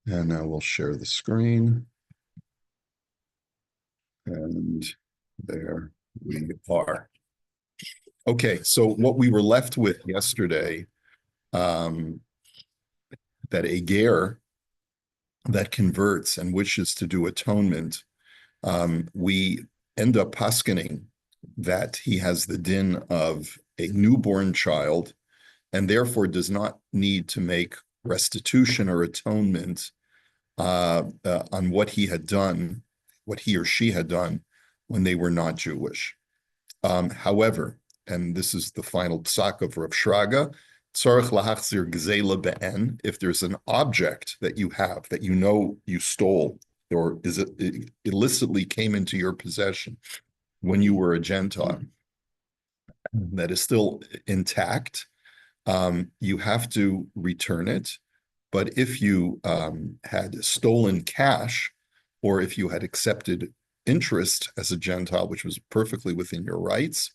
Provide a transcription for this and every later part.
And now we'll share the screen. And there we are. Okay, so what we were left with yesterday, that a ger that converts and wishes to do atonement, we end up paskening that he has the din of a newborn child and therefore does not need to make restitution or atonement on what he had done, what he or she had done when they were not Jewish. However, and this is the final psak of Rav Shraga, tzarich lahachzir gzeila be'en, if there's an object that you have that you know you stole or it illicitly came into your possession when you were a Gentile that is still intact, you have to return it. But if you had stolen cash, or if you had accepted interest as a Gentile, which was perfectly within your rights,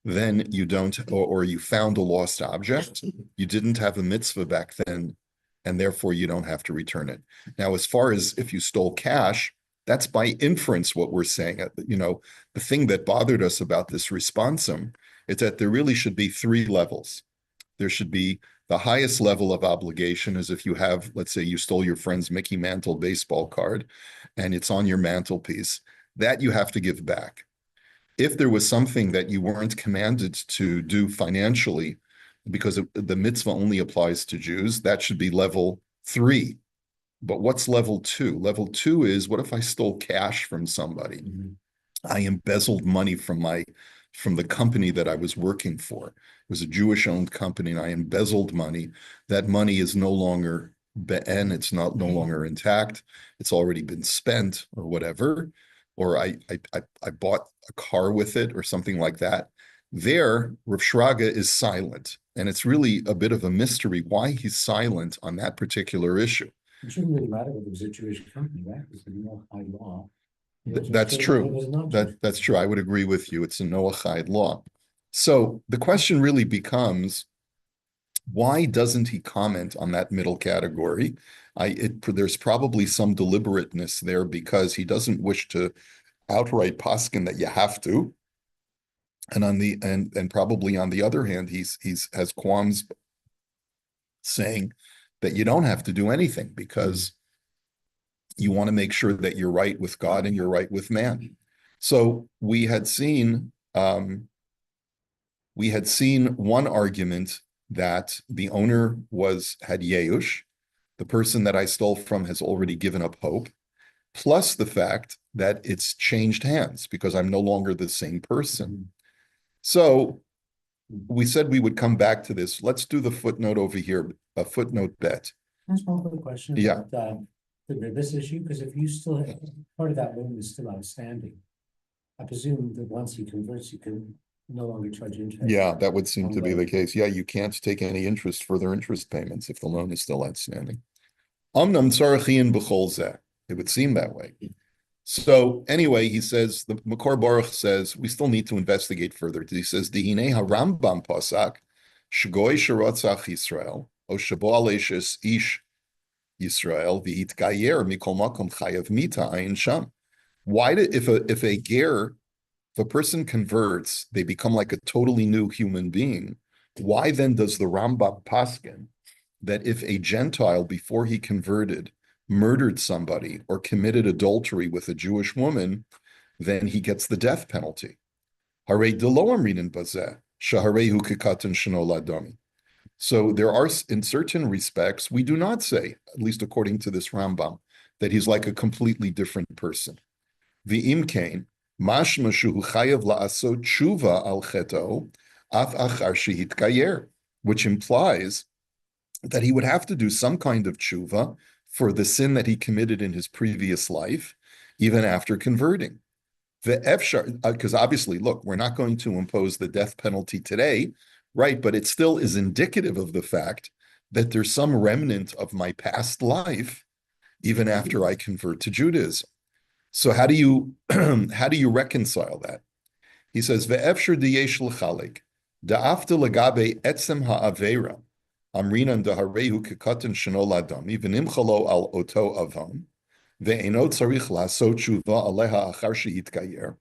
then you don't, or you found a lost object, you didn't have a mitzvah back then, and therefore you don't have to return it. Now, as far as if you stole cash, that's by inference what we're saying. The thing that bothered us about this responsum is that there really should be three levels. There should be the highest level of obligation is if you have, let's say you stole your friend's Mickey Mantle baseball card and it's on your mantelpiece, that you have to give back. If there was something that you weren't commanded to do financially, because the mitzvah only applies to Jews, that should be level 3. But what's level 2? Level 2 is, what if I stole cash from somebody? Mm-hmm. I embezzled money from the company that I was working for. It was a Jewish-owned company, and I embezzled money. That money is no longer be'en, it's no longer intact. It's already been spent or whatever. Or I bought a car with it or something like that. There, Rav Shraga is silent. And it's really a bit of a mystery why he's silent on that particular issue. It shouldn't really matter whether it was a Jewish company, right? Because there's no high law. That's true. That's true. I would agree with you. It's a Noahide law. So the question really becomes, why doesn't he comment on that middle category? There's probably some deliberateness there because he doesn't wish to outright paskin that you have to. And probably on the other hand, he's has qualms saying that you don't have to do anything because you want to make sure that you're right with God and you're right with man. So we had seen one argument that the owner had Yeush, the person that I stole from has already given up hope, plus the fact that it's changed hands because I'm no longer the same person. So we said we would come back to this. Let's do the footnote over here, a footnote bet. That's one quick question. Yeah. About, this issue, because if you still have part of that loan is still outstanding, I presume that once he converts, you can no longer charge interest. Yeah, that would seem to be the case. Yeah, you can't take any further interest payments if the loan is still outstanding. It would seem that way. So anyway, he says, the Makor Baruch says, we still need to investigate further. He says, Dihine HaRambam Pasak, Shgoi Sharatzach Yisrael, O Shabo Aleshes Ish Yisrael, V'hitgayer Mikol Makom Chayav Mita Ayin Sham. Why did, if a ger, if a person converts, they become like a totally new human being, why then does the Rambam paskin that if a Gentile, before he converted, murdered somebody or committed adultery with a Jewish woman, then he gets the death penalty? Hare delo amrinin bazeh, shaharehu kikatan shenoladami. So there are, in certain respects, we do not say, at least according to this Rambam, that he's like a completely different person. V'im kain, mashma shuhu chayav la'asot tshuva al cheto af achar shehitgayer, which implies that he would have to do some kind of tshuva for the sin that he committed in his previous life, even after converting. Because obviously, look, we're not going to impose the death penalty today, right? But it still is indicative of the fact that there's some remnant of my past life, even after I convert to Judaism. So how do you reconcile that? He says, "Ve'efshar diyesh l'chalik da'afta legabe etzem ha'avera Amrinan daharehu kekatan shenolad dami v'nimchalo al oto avon ve'enot tzarich lasot tshuva aleha achar she'itkayer.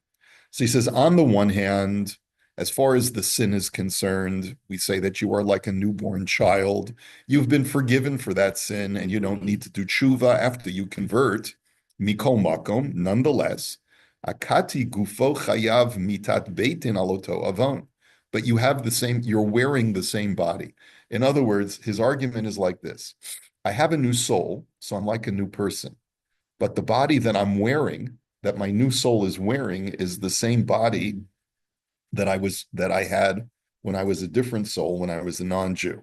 So he says, on the one hand, as far as the sin is concerned, we say that you are like a newborn child. You've been forgiven for that sin, and you don't need to do tshuva after you convert. Mikol makom, nonetheless, akati gufo chayav mitat beitin aloto avon. But you have the same, you're wearing the same body. In other words, his argument is like this. I have a new soul, so I'm like a new person. But the body that I'm wearing, that my new soul is wearing, is the same body that I had when I was a different soul, when I was a non-Jew.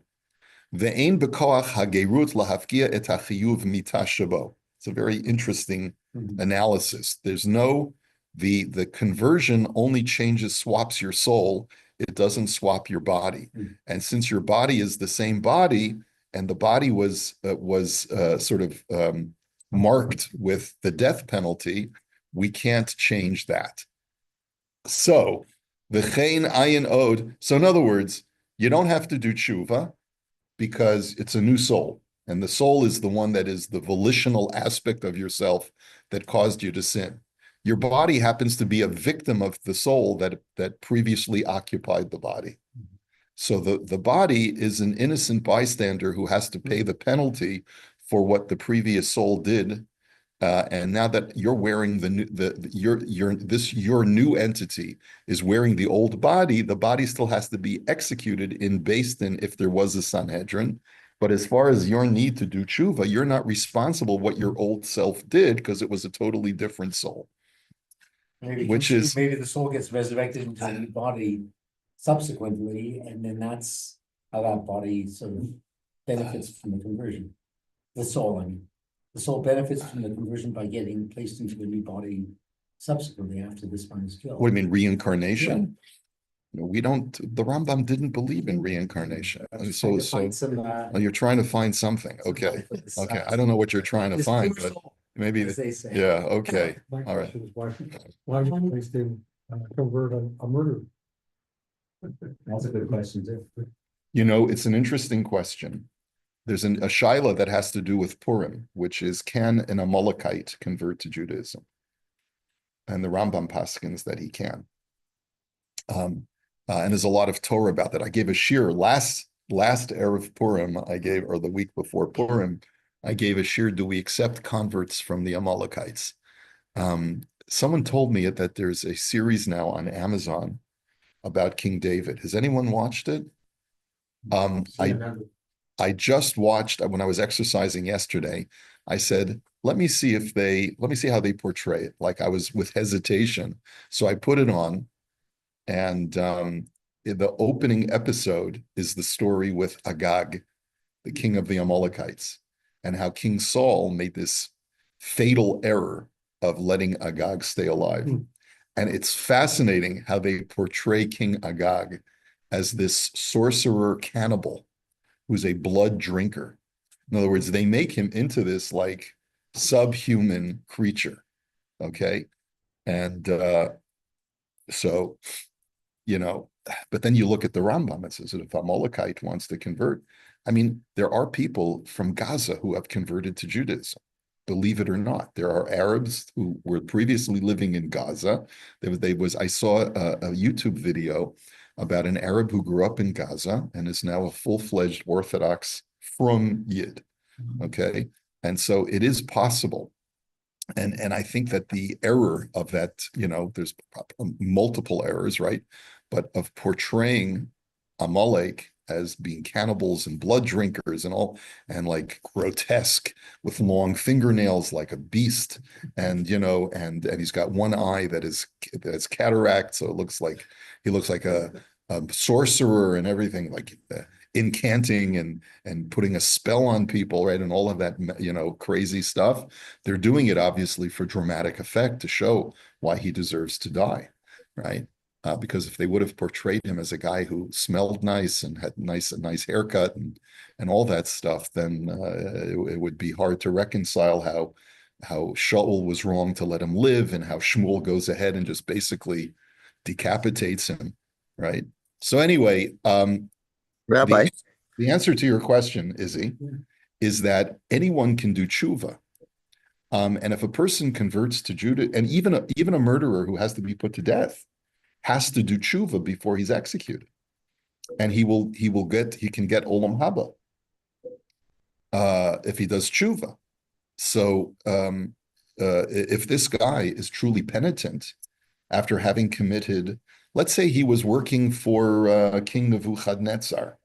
Ve'ein b'koach hagerut lahafkia et hachiyuv mita shabo. It's a very interesting analysis. There's no, the conversion only swaps your soul. It doesn't swap your body. And since your body is the same body, and the body was marked with the death penalty, we can't change that. So, v'chein ayin od. So in other words, you don't have to do tshuva because it's a new soul. And the soul is the one that is the volitional aspect of yourself that caused you to sin. Your body happens to be a victim of the soul that previously occupied the body. So the body is an innocent bystander who has to pay the penalty for what the previous soul did. And now that you're wearing your new entity is wearing the old body, the body still has to be executed in Beis Din if there was a Sanhedrin. But as far as your need to do tshuva, you're not responsible what your old self did because it was a totally different soul. Maybe the soul gets resurrected into a new body subsequently, and then that's how that body sort of benefits from the conversion. The soul, I mean. The soul benefits from the conversion by getting placed into a new body subsequently after this one is killed. What do you mean, reincarnation? Yeah. We don't, the Rambam didn't believe in reincarnation. So you're trying to find something. Okay. Okay. I don't know what you're trying to find, but maybe, yeah, okay. All right. Why would they convert a murder? That's a good question too. It's an interesting question. There's a shaila that has to do with Purim, which is, can an Amalekite convert to Judaism? And the Rambam paskins that he can. And there's a lot of Torah about that. I gave a shir last Erev Purim, or the week before Purim, I gave a shir, do we accept converts from the Amalekites? Someone told me that there's a series now on Amazon about King David. Has anyone watched it? I just watched, when I was exercising yesterday, I said, let me see how they portray it. Like, I was with hesitation. So I put it on, and the opening episode is the story with Agag, the king of the Amalekites, and how King Saul made this fatal error of letting Agag stay alive. And it's fascinating how they portray King Agag as this sorcerer cannibal who's a blood drinker. In other words, they make him into this like subhuman creature. Okay. And so, but then you look at the Rambam, it says that if a Amalekite wants to convert, I mean, there are people from Gaza who have converted to Judaism, believe it or not. There are Arabs who were previously living in Gaza. I saw a YouTube video about an Arab who grew up in Gaza and is now a full-fledged Orthodox from Yid. Okay. And so it is possible. And I think that the error of that, there's multiple errors, right? But of portraying Amalek as being cannibals and blood drinkers and all, and like grotesque with long fingernails like a beast, and and he's got one eye that's cataract, so it looks like he looks like a sorcerer and everything, like incanting and putting a spell on people, right? And all of that, crazy stuff. They're doing it obviously for dramatic effect to show why he deserves to die, right? Because if they would have portrayed him as a guy who smelled nice and had a nice haircut and all that stuff, then it would be hard to reconcile how Shaul was wrong to let him live and how Shmuel goes ahead and just basically decapitates him, right? So anyway, Rabbi, The answer to your question, Izzy, is that anyone can do tshuva. And if a person converts to Judaism, and even a murderer who has to be put to death has to do tshuva before he's executed, and he can get olam haba if he does tshuva. So if this guy is truly penitent after having committed, let's say he was working for King Nebuchadnezzar,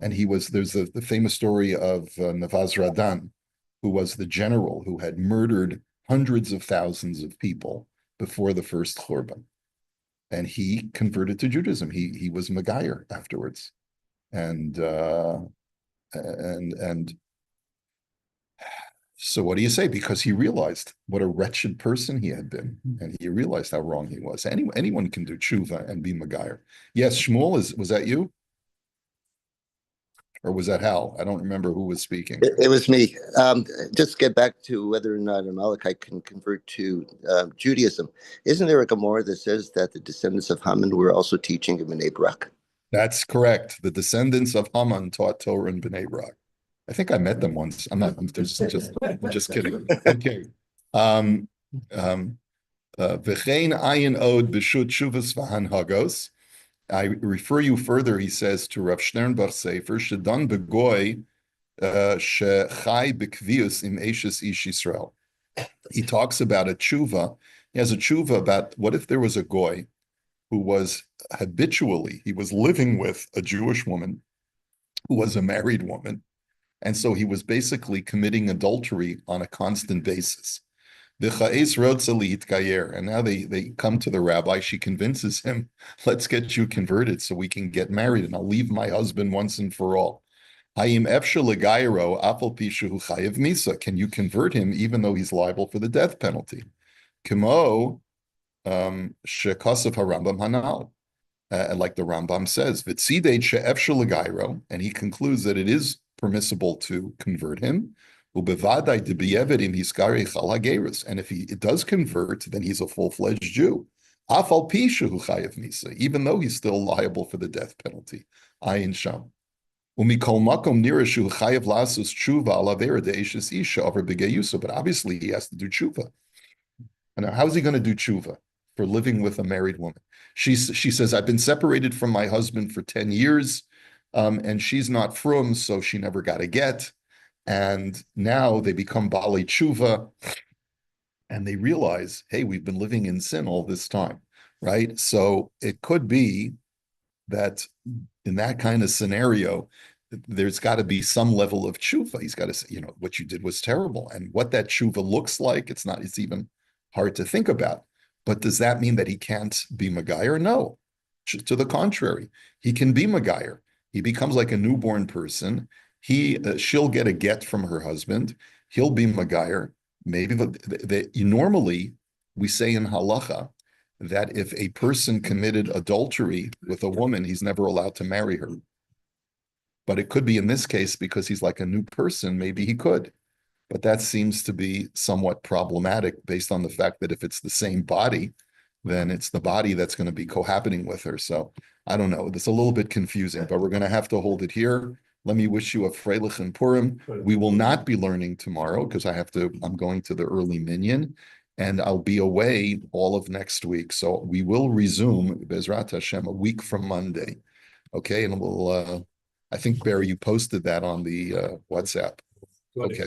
and there's the famous story of Navazradan, who was the general who had murdered hundreds of thousands of people before the first Churban. And he converted to Judaism. He was Megayer afterwards. And so what do you say? Because he realized what a wretched person he had been, and he realized how wrong he was. Anyone can do tshuva and be Megayer. Yes, Shmuel, was that you? Or was that Hal? I don't remember who was speaking. It was me. Just get back to whether or not an Amalekite can convert to Judaism. Isn't there a Gemara that says that the descendants of Haman were also teaching in Bnei Brak? That's correct. The descendants of Haman taught Torah in Bnei Brak. I think I met them once. I'm just kidding. Okay. V'chein ayin od b'shut shuvas v'hanhagos. I refer you further, he says, to Rav Sternbach Sefer, Shedan begoy shechai bekvius im eshes ish Yisrael. He talks about a tshuva. He has a tshuva about what if there was a goy who was he was living with a Jewish woman who was a married woman. And so he was basically committing adultery on a constant basis. And now they come to the rabbi. She convinces him, let's get you converted so we can get married and I'll leave my husband once and for all. Can you convert him even though he's liable for the death penalty? Kimo shekasaf harambam hanal. Like the Rambam says, and he concludes that it is permissible to convert him. And if he does convert, then he's a full-fledged Jew. Even though he's still liable for the death penalty. Ayin Sham. But obviously he has to do tshuva. Now, how's he going to do tshuva for living with a married woman? She says, I've been separated from my husband for 10 years, and she's not frum, so she never got a get. And now they become Bali Tshuva, and they realize, hey, we've been living in sin all this time, right? So it could be that in that kind of scenario, there's got to be some level of tshuva. He's got to say, what you did was terrible. And what that tshuva looks like, it's even hard to think about. But does that mean that he can't be Megayer? No. To the contrary, he can be Megayer. He becomes like a newborn person. She'll get a get from her husband. He'll be Megayer. Maybe normally we say in halacha that if a person committed adultery with a woman, he's never allowed to marry her. But it could be in this case because he's like a new person, maybe he could. But that seems to be somewhat problematic based on the fact that if it's the same body, then it's the body that's going to be cohabiting with her. So I don't know. It's a little bit confusing, but we're going to have to hold it here. Let me wish you a Freilich and Purim. We will not be learning tomorrow because I'm going to the early minyan and I'll be away all of next week. So we will resume Bezrat Hashem a week from Monday. Okay. And I think Barry, you posted that on the WhatsApp. Okay.